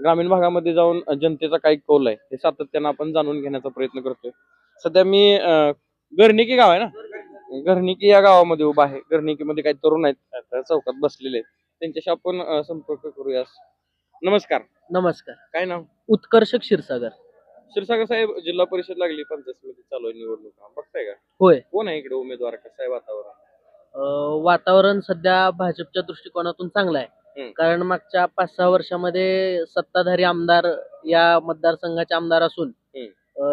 ग्रामीण भागामध्ये जाऊन जनतेचा काय कौल आहे हे सातत्यानं आपण जाणून घेण्याचा प्रयत्न करतोय. सध्या मी गर्णिकी गाव आहे ना, गर्णिकी या गावामध्ये उभा आहे. गर्णिकीमध्ये काही तरुण आहेत आता चौकात बसलेले आहेत. त्यांच्याशी आपण संपर्क करूया. नमस्कार. नमस्कार. काय नाव? उत्कर्ष क्षीरसागर. क्षीरसागर साहेब, जिल्हा परिषद लागली, पंचायत समिती चालू आहे, निवडणूक बघताय का? होय. कोण आहे इकडे उमेदवार? कसं आहे वातावरण? वातावरण सध्या भाजपच्या दृष्टिकोनातून चांगलं आहे. कारण मागच्या 5-6 वर्षामध्ये सत्ताधारी आमदार या मतदारसंघाचे आमदार असून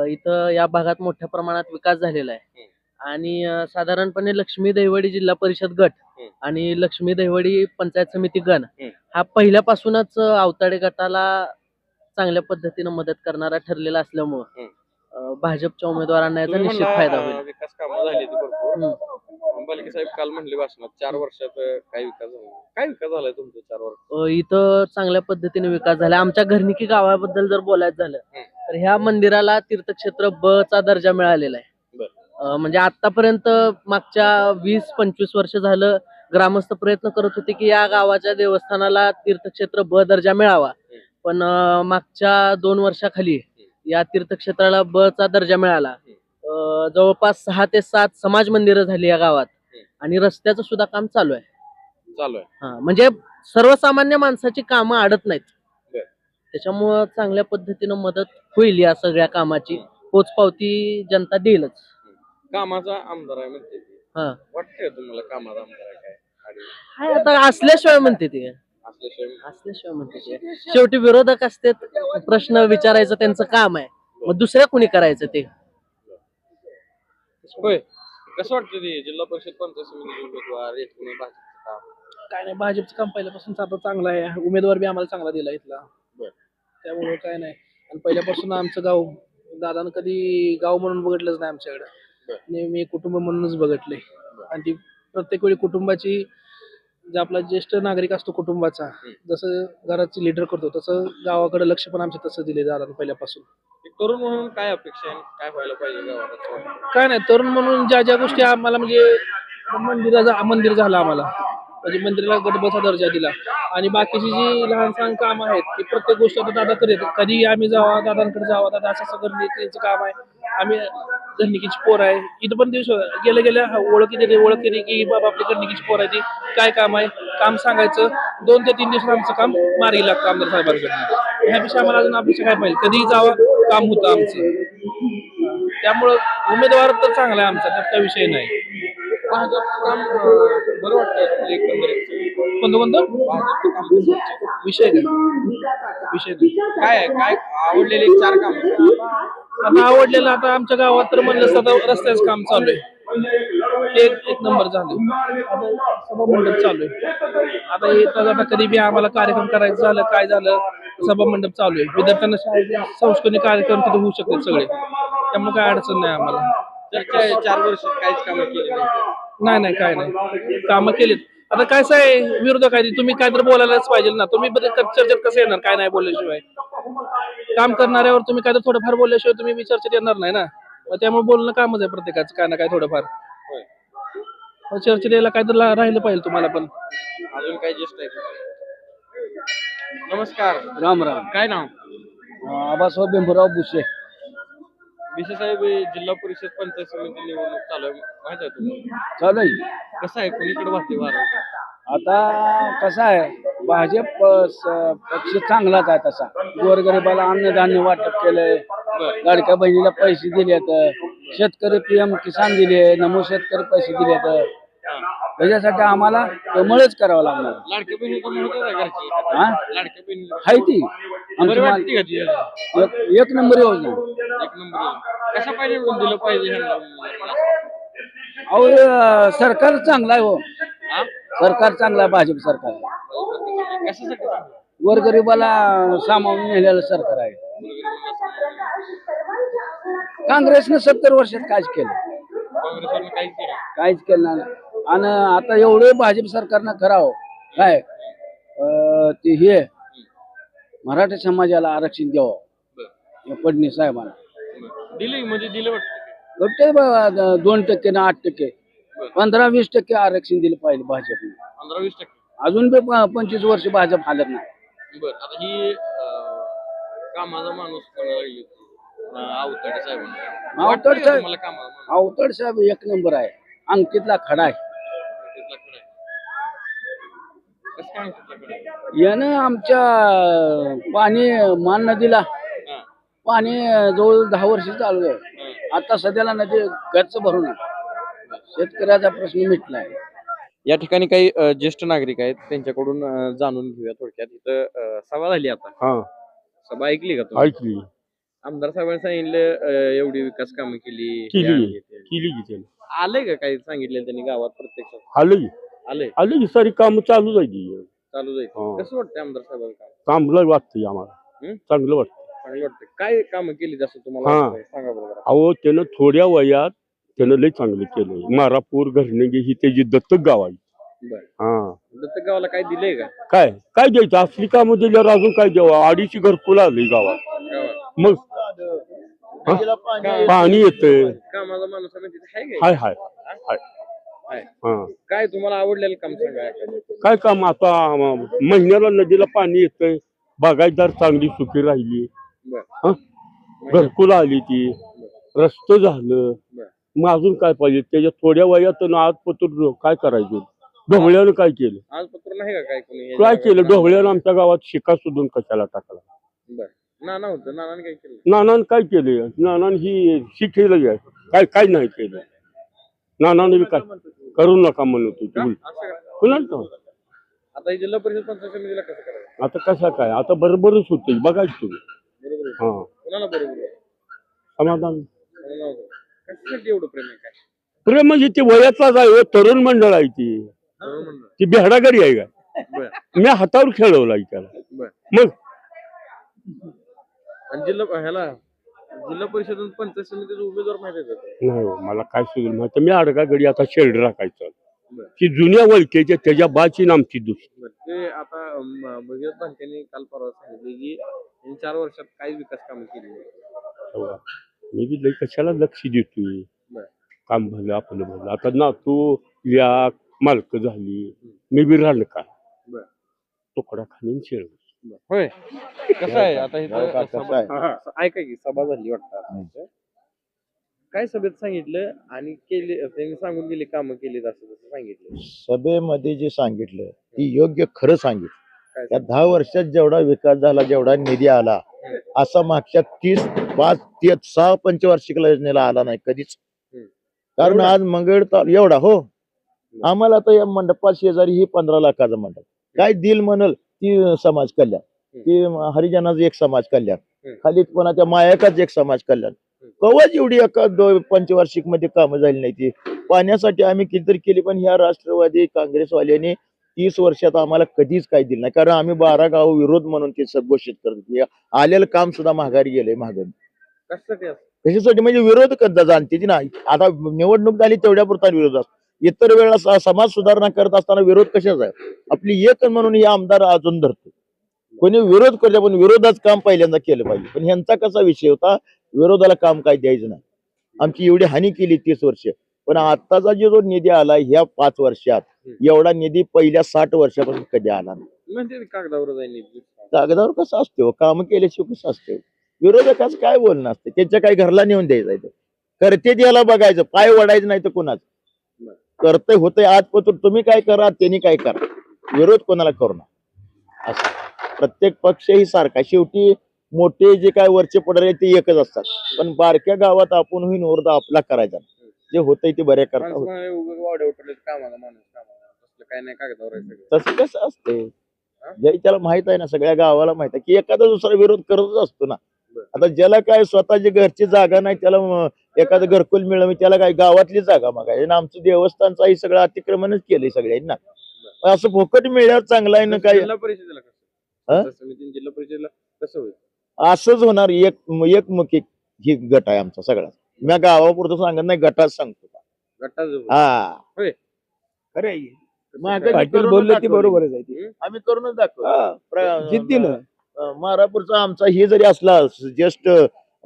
इथं या भागात मोठ्या प्रमाणात विकास झालेला आहे. आणि साधारणपणे लक्ष्मी दहिवडी जिल्हा परिषद गट आणि लक्ष्मी दहिवडी पंचायत समिती गण हा पहिल्यापासूनच आवताडे गटाला चांगल्या पद्धतीने मदत करणारा ठरलेला असल्यामुळं भाजपच्या उमेदवारांना याचा निश्चित फायदा होईल. विकास कामं झाली भरपूर. बालके साहेब काल म्हणले भाषणात 4 वर्षात काय विकास झाला? काय विकास झालाय तुमचा 4 वर्षात? इथं चांगल्या पद्धतीने विकास झाला. आमच्या घरनिकी गावाबद्दल जर बोलायचं झालं तर ह्या मंदिराला तीर्थक्षेत्र ब चा दर्जा मिळालेला आहे. म्हणजे आतापर्यंत मागच्या 20-25 वर्ष झालं ग्रामस्थ प्रयत्न करत होते की या गावाच्या देवस्थानाला तीर्थक्षेत्र ब दर्जा मिळावा. पण मागच्या 2 वर्षाखाली या तीर्थक्षेत्राला ब चा दर्जा मिळाला. जवळपास 6 ते 7 समाज मंदिरं झाली या गावात आणि रस्त्याचं सुद्धा काम चालू आहे. म्हणजे सर्वसामान्य माणसाची कामं अडत नाहीत. त्याच्यामुळं चांगल्या पद्धतीनं मदत होईल या सगळ्या कामाची. पोचपावती जनता देईलच. कामाचा आमदार आहे म्हणते ती. वाटतंय तुम्हाला कामाचा आमदार आहे काय? आता असल्याशिवाय म्हणते ते. असल्याशिवाय म्हणते ते. शेवटी विरोधक असते, प्रश्न विचारायचं त्यांचं काम आहे. मग दुसऱ्या कुणी करायचं ते. होय. कसं वाटतं ते जिल्हा परिषद पंचायत समिती उमेदवार भाजपचं काम? काय नाही, भाजपचं काम पहिल्यापासून आता चांगलं आहे. उमेदवार बी आम्हाला चांगला दिला इथला. त्यामुळे काय नाही. आणि पहिल्यापासून आमचं गाव दादानं कधी गाव म्हणून बघितलंच नाही आमच्याकडे. नेहमी कुटुंब म्हणूनच बघितलंय. आणि ती प्रत्येक वेळी कुटुंबाची जे आपला ज्येष्ठ नागरिक असतो कुटुंबाचा, जसं घराची लीडर करतो तसं गावाकडे लक्ष पण आमच्या तसं दिले दादानं पहिल्यापासून. तरुण म्हणून काय अपेक्षा आहे? काय व्हायला पाहिजे गावात? काय नाही, तरुण म्हणून ज्या ज्या गोष्टी आम्हाला म्हणजे मंदिर झालं आम्हाला, म्हणजे मंदिराला गटबचा दर्जा दिला आणि बाकीची जी लहान सहान काम आहेत ती प्रत्येक गोष्ट आता दादा करेल. कधी आम्ही जावा दादांकडे जावा, दादा असं सगळं नीतीचं काम आहे. आम्ही घरनिकीची पोर आहे इथं पण दिवस गेल्या ओळखी देते की बाबा आपली घरनिकीची पोर आहे ती काय काम आहे, काम सांगायचं. 2 ते 3 दिवसात आमचं काम मार्गी लागतं आमदार साहेबांकडनं. ह्यापेक्षा आम्हाला अजून अपेक्षा काय पाहिजे? कधीही जावं काम होतं आमचं. त्यामुळं उमेदवार तर चांगला आहे आमचा, त्यात काही विषय नाही. भाजपचं काम बरं वाटतं एकंदरीत? कोणतं विषय नाही. काय आवडलेले 4 काम? आता आवडलेलं आता आमच्या गावात तर म्हणलं तर रस्त्याचं काम चालू आहे. एक नंबर झालं. आता सभा मंडप चालू आहे. आता येता कधी बी आम्हाला कार्यक्रम करायचं झालं काय झालं सभा मंडप चालू आहे. विद्यार्थ्यांना सांस्कृतिक कार्यक्रम तिथे होऊ शकतात सगळे. त्यामुळे काय अडचण नाही आम्हाला. 4 वर्ष काहीच कामं केली नाही काय नाही, कामं केलीत. आता काय आहे विरोधक आहे तुम्ही काय तर बोलायलाच पाहिजे ना. तुम्ही चर्चेत कसं येणार काय नाही बोलल्याशिवाय? काम करणाऱ्यावर तुम्ही काय तर थोडंफार बोलल्याशिवाय तुम्ही चर्चेत येणार नाही ना. त्यामुळे बोलणं कामच आहे प्रत्येकाचं काय ना काय थोडंफार. चर्चेत यायला काय तर राहिलं पाहिजे तुम्हाला पण. अजून काय ज्येष्ठ आहे? नमस्कार. राम राम. काय नाव? आबासाहेब भीमराव बुशे. साहेब, जिल्हा परिषद पंचायत समिती निवडणूक चालू आहे, माहित आहे तुम्हाला? चालू आहे. कसं आहे, कोणीकडे वाहते वारं? आता कसं आहे भाजप पक्ष चांगलाच आहे तसा. गोरगरिबाला अन्नधान्य वाटप केलंय, लाडक्या बहिणीला पैसे दिलेत, शेतकरी PM किसान दिले, नमो शेतकरी पैसे दिलेत. त्याच्यासाठी आम्हाला कमळच करावं लागणार. लाडक्या बहिणीचं महत्व आहे घरची. लाडक्या बहिणी आहे ती एक नंबर योजना. एक नंबर. कशा पाहिजे दिलं पाहिजे? अहो सरकार चांगलं आहे. हो सरकार चांगलं आहे, भाजप सरकार. कशासाठी? गोरगरिबाला सामावून नेलेलं सरकार आहे. काँग्रेसनं 70 वर्षात काहीच केलं? काहीच केलं नाही. आणि आता एवढं भाजप सरकारनं करावं काय ते हे मराठा समाजाला आरक्षण द्यावं फडणवीस साहेबांना. दिले म्हणजे दिलं वाटतं 2% ना 8%, 15-20% आरक्षण दिलं पाहिजे भाजपने. 15-20%. अजून बी 25 वर्ष भाजप हालत नाही. बरं, आता ही कामाचा माणूस म्हणायला लागली होती. अवताडे साहेबांना अवताडे वाटतंय का साहेब- तुम्हाला कामाचा माणूस? अवतड साहेब एक नंबर आहे. अंकितला खडा आहे. तिथला खरं आहे. कसं काय तिथला खरं आहे? यानं आमच्या पाणी मान नदीला हा, पाणी जवळ 10 वर्ष चालू आहे. हा. आता सध्याला नदी गच्च भरून आहे. शेतकऱ्याचा प्रश्न मिटलाय. या ठिकाणी काही ज्येष्ठ नागरिक आहेत त्यांच्याकडून जाणून घेऊया थोडक्यात. इथं सभा झाली आता. हा सभा ऐकली का तुम्ही? ऐकली आमदार साहेबांनी सांगितलं एवढी विकास कामं केली केली. हे आहे, ते आहे. केली की त्याने आलंय का काही सांगितलं त्यांनी गावात प्रत्यक्षात? आलं की आलंय, आलं की सारी काम चालू जायची चालू जाईल. हो. कसं वाटतं आमदार साहेबांचं काम? चांगलं वाटतंय आम्हाला हं? चांगलं वाटतं. चांगलं वाटतं. काय कामं केली असं तुम्हाला हा. वाटतंय? सांगा बरोबर. अहो त्यानं थोड्या वयात त्यानं लय चांगलं केलंय. मारापूर घरणगी ही त्याची दत्तक गाव आहे. बरं, हा दत्तक गावाला काय दिलंय का काय काय द्यायचं असली कामं दिल्यावर अजून काय द्यावं. 250 घरकुल आली गावात. गावात? मग पाणी येतंय. कामाचा माणूस आहे तिथे आहे का? हाय हाय हाय आहे. हा काय तुम्हाला आवडलेलं काम सांगा एखादं. काय काम आता महिन्याला नदीला पाणी येतंय. बागायतदार चांगली सुखी राहिली. बरं, हा घरकुल आली ती रस्ते झालं. बरं. मग अजून काय पाहिजे. त्याच्या थोड्या वयात आज पत्र काय करायचं. ढोबळ्यानं काय केलं आज पत्र नाही का काय कोणी? काय केलं. ढोबळ्यानं आमच्या गावात शिका सोडून कशाला टाकला. बरं, नाना होतं, नानाने काय केलं? नानान काय केलं. नानान ही शिकेलं काय काय नाही केलं. नानाने बी काय करू नका म्हणत होती. का? असं का? कुणाला ठाऊक? आता ही जिल्हा परिषद पंचायत समितीला कसं करायचं? आता कशा काय आता बरोबरच होते बघायचं तुम्ही. बरोबर आहे. हा कोणाला बरोबर आहे? समाधान कोणाला होतं? कशासाठी एवढं प्रेम आहे काय? प्रेम म्हणजे ते वयातलाच आहे हो, तरुण मंडळ आहे ती. बरोबर म्हणलं. ती बेहडागरी आहे का. बरं, मी हातावर खेळवलाय त्याला. बरं. मग आणि जिल्हा परिषद आणि पंचायत समितीचे उमेदवार माहिती आहे का? नाही हो, मला काय सुचलं माहिती. मी अडका गडी आता शेड राखायचं. बरं, ती जुन्या वळखेच्या त्याच्या बाची नामची दुसरी. बरं. ते आता भगीरथ भालकेंनी काल परवा सांगितले की यांनी 4 वर्षात काही विकास कामं केली नाही. तेव्हा मी बी लई कशाला लक्ष देतोय. बरं, काम भलं आपलं भलं. आता ना तू या मालक झाली. मी बी राहिलं का बरं, तुकडा खालीन शेळ. बरं. होय, कसं आहे आता इथं हो का, कसं सभा- आहे? हा, ऐका की सभा झाली वाटतं आता इथं. काय सभेत सांगितलं आणि केले त्यांनी सांगून गेले कामं केलीत असं तसं सांगितलं. सभेमध्ये जे सांगितलं ती योग्य खरं सांगितलं. काय या 10 वर्षात जेवढा विकास झाला जेवढा निधी आला असा मागच्या 6 पंचवार्षिक योजनेला आला नाही कधीच. कारण एवढा? आज मंगळ एवढा हो आम्हाला आता या मंडपा शेजारी ही 15 लाखाचा मंडप काय दिल म्हणल ती समाज कल्याण, ती हरिजनाचं एक समाज कल्याण, खाली पुन्हा त्या मायकाच एक समाज कल्याण. कवच एवढी एका पंचवार्षिक मध्ये कामं झाली नाही. ती पाण्यासाठी आम्ही कितीतरी केली पण ह्या राष्ट्रवादी काँग्रेसवाल्यांनी 30 वर्षात आम्हाला कधीच काही दिलं नाही. कारण आम्ही 12 गाव विरोध म्हणून ते घोषित करत होतो. आलेलं काम सुद्धा माघारी गेलंय माघारी. कशासाठी असं? कशासाठी म्हणजे विरोध करता जाणते नाही. आता निवडणूक झाली तेवढ्या पुरता विरोध असतो. इतर वेळेला समाज सुधारणा करत असताना विरोध कशाचा आहे. आपली एक म्हणून हे आमदार अजून धरतो. कोणी विरोध करते पण विरोधाचं काम पहिल्यांदा केलं पाहिजे. पण ह्यांचा कसा विषय होता विरोधाला काम काय द्यायचं नाही. आमची एवढी हानी केली 30 वर्ष. पण आत्ताचा जो निधी आला ह्या 5 वर्षात एवढा निधी पहिल्या 60 वर्षापासून कधी आला नाही. म्हणजे कागदावर जाईल. कागदावर कसं असते काम केल्याशिवाय कसं असते. विरोधकाच काय बोलणं असते. त्याच्या काही घरला नेऊन द्यायचं. करते त्याला बघायचं पाय वडायचं नाही तर कुणाच करते होते आजपासून तुम्ही काय करा त्यांनी काय करा. विरोध कोणाला करू नका असं. प्रत्येक पक्ष ही सारखा. शेवटी मोठे जे काय वरचे पुढारी ते एकच असतात. पण बारक्या गावात आपण होईन ओरडा आपला करायचा. जे होतंय ते बऱ्या करता होत. कामाला माणूस कामाला तसलं काय नाही कागदावर आहे सगळं. तसं कसं असते जे त्याला माहित आहे ना सगळ्या गावाला माहित आहे की एखादा दुसरा विरोध करतच असतो ना. आता ज्याला काय स्वतःची घरची जागा नाही त्याला एखादं घरकुल मिळवं त्याला काय गावातली जागा मागायची. आमचं देवस्थानचं हे सगळं अतिक्रमणच केलंय सगळ्यांना. असं फुकट मिळाल्यावर चांगलं आहे ना काय. जिल्हा परिषदेला कसं? हा? पंचायत समिती जिल्हा परिषदेला कसं होईल? असंच होणार. एकमुखी ही गट आहे आमचा सगळा. मी गावापुरतं सांगत नाही गटात सांगतो. गट्टा जो होईल. हा होय. खरं आहे. काय? पाटील बोलले ती बरोबरच आहे. आम्ही करूनच दाखव. जिद्दीनं मारापूरचा आमचा हे जरी असला ज्येष्ठ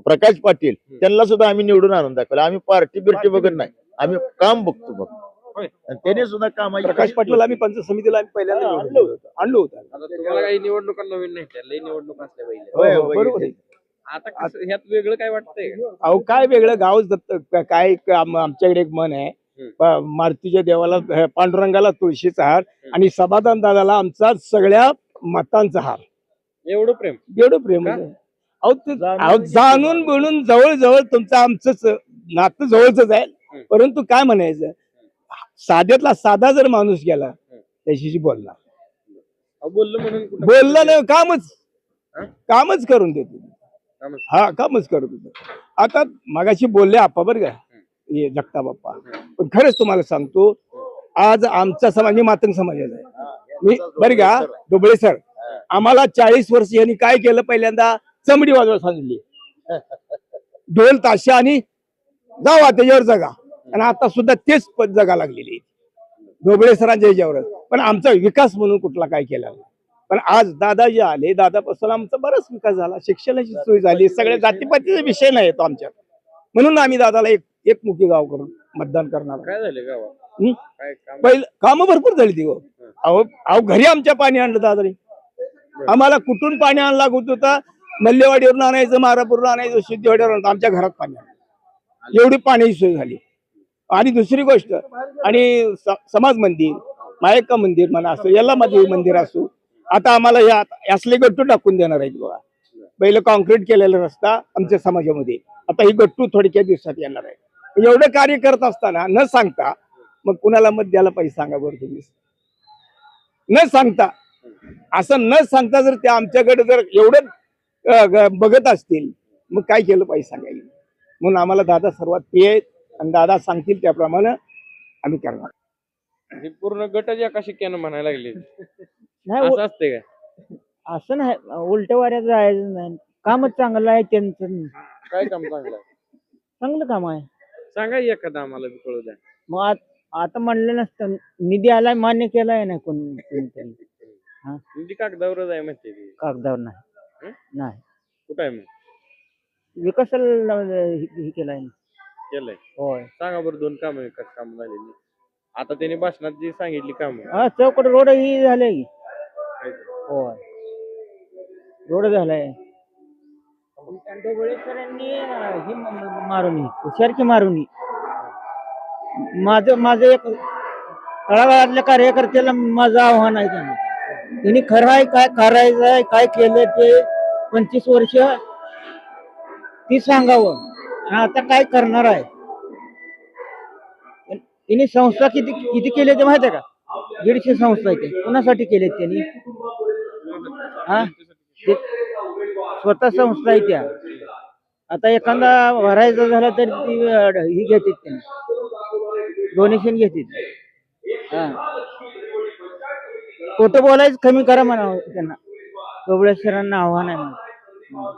प्रकाश पाटील त्यांना सुद्धा आम्ही निवडून आणून दाखवलं. आम्ही पार्टी बिर्टी बघत नाही. आम्ही काम बघतो. होय. आणि त्याने सुद्धा कामाची प्रकाश पाटील आम्ही पंचायत समितीला आम्ही पहिल्यांदा आणलो होतो आता तुम्हाला काही निवडणुका नवीन नाही त्या लई निवडणूक असल्या पाहिजे होय, हो, होय, बरोबर आहे. आता कसं ह्यात वेगळं काय वाटतंय का? अहो काय वेगळं गाव काय आमच्याकडे एक मन आहे मारुतीच्या देवाला पांडुरंगाला तुळशीचा हार आणि समाधान दादाला आमचा सगळ्या मतांचा हार. एवढं प्रेम एवढं प्रेम आहे. अहो जाणून बोलून जवळ तुमचं आमचंच नातं जवळच आहे. परंतु काय म्हणायचं साध्यातला साधा जर माणूस गेला त्याच्याशी बोलणार बोललं म्हणून कुठं बोलला नाही कामच करून देतो. कामच. हा कामच करून देतो. आता मगाशी बोलले आप्पा बरं का हे जगताप बाप्पा पण खरंच तुम्हाला सांगतो आज आमचा समाज मी मातंग समाजाचा आहे मी बरं का डोबळे सर आम्हाला 40 वर्ष यांनी काय केलं पहिल्यांदा चमडी वाजवायला सांगितली ढोल ताशा आणि जावा त्याच्यावर जगा आणि आता सुद्धा तेच पद जगा लागलेली ढोबळे सरांच्या ह्याच्यावरच पण आमचा विकास म्हणून कुठला काय केला नाही. पण आज दादाजी आले दादापासून आमचा बराच विकास झाला शिक्षणाची सोय झाली सगळ्या जातीपातीचा विषय नाही येतो आमच्यात म्हणून आम्ही दादाला एकमुखी गाव करून मतदान करणार काय झाले गावात काय काम पहिलं कामं भरपूर झाली ती अहो घरी आमच्या पाणी आणलं दादाने आम्हाला कुठून पाणी आणायला लागत होतं मल्लेवाडीवरून आणायचं मारापूरवरून आणायचं सिद्धेवाडीवरून आणायचं. आमच्या घरात पाणी आणलं एवढी पाण्याची सोय झाली. आणि दुसरी गोष्ट आणि समाज मंदिर मायक्का मंदिर म्हणा असो याला मध्ये मंदिर असो आता आम्हाला या असले गट्टू टाकून देणार आहेत बघा. पहिलं कॉन्क्रीट केलेला रस्ता आमच्या समाजामध्ये आता ही गट्टू थोडक्या दिवसात येणार आहे. एवढं कार्य करत असताना न सांगता मग कुणाला मत द्यायला पाहिजे सांगा बरं तुम्ही न सांगता असं न सांगता जर ते आमच्याकडे जर एवढं बघत असतील मग काय केलं पाहिजे सांगायला म्हणून आम्हाला दादा सर्वात प्रिय आहेत आणि दादा सांगतील त्याप्रमाणे आम्ही करणार. हे पूर्ण गटच एका शिक्क्यानं म्हणायला लागले नाही असं असते काय असं नाही उलट्या वाऱ्यात जायचं नाही कामच चांगलं आहे त्यांचं काय काम चांगलं आहे चांगलं काम आहे सांगा एखादा आम्हाला बी कळू द्या मग आता म्हणलं नसतं निधी आलाय मान्य केलाय ना कोणीतरी निधी कागदावरच आहे म्हणते ती. कागदावर नाही नाही कुठं आहे मग विकासाला हे केलाय ना. केलंय होय सांगा बरं 2 काम विकास काम झालेली आता त्यांनी भाषणात जी सांगितली काम हा चौकट रोड ही झालंय होय रोड झालाय सरांनी ही मारुनी हुशारकी मारुनी माझं एक तळागाळातल्या कार्यकर्त्याला माझं आव्हान आहे त्यांनी खरं आहे काय करायचं आहे काय केलं ते 25 वर्ष ती सांगावं आणि आता काय करणार आहे त्यांनी संस्था किती केले ते माहिती आहे का 150 संस्था आहे ते कुणासाठी केले त्यांनी हा ते स्वतः संस्था आहे त्या आता एखादा भरायचा झाला तर ती ही घेतात त्यांनी डोनेशन घेतात हा खोटं बोलायचं कमी करा म्हणा त्यांना डोबळे सरांना आव्हान आहे म्हणा